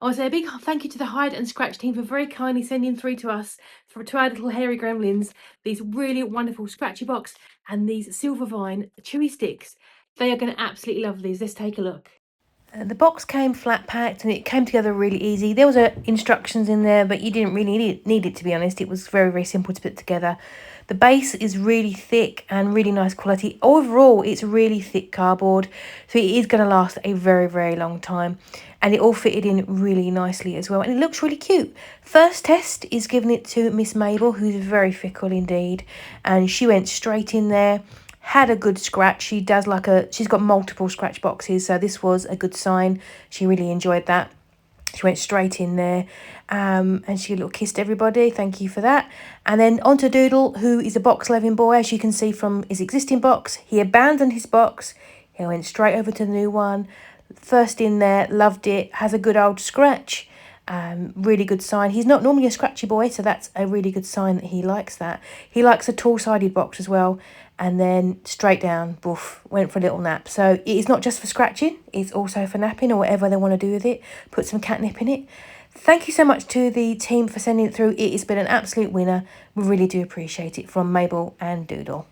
I want to say a big thank you to the Hide and Scratch team for very kindly sending through to us, to our little hairy gremlins, these really wonderful scratchy box and these silver vine chewy sticks. They are going to absolutely love these. Let's take a look. The box came flat packed and it came together really easy. There was instructions in there, but you didn't really need it, to be honest. It was very, very simple to put together. The base is really thick and really nice quality. Overall, it's really thick cardboard, so it is going to last a very, very long time. And it all fitted in really nicely as well. And it looks really cute. First test is giving it to Miss Mabel, who's very fickle indeed. And she went straight in there, had a good scratch. She's got multiple scratch boxes, so this was a good sign. She really enjoyed that. She went straight in there, and she kissed everybody. Thank you for that. And then on to Doodle, who is a box-loving boy, as you can see from his existing box. He abandoned his box. He went straight over to the new one. First in there, loved it, has a good old scratch. Really good sign. He's not normally a scratchy boy, so that's a really good sign that he likes that. He likes a tall-sided box as well. And then straight down, boof, went for a little nap. So it is not just for scratching, it's also for napping or whatever they want to do with it. Put some catnip in it. Thank you so much to the team for sending it through. It has been an absolute winner. We really do appreciate it, from Mabel and Doodle.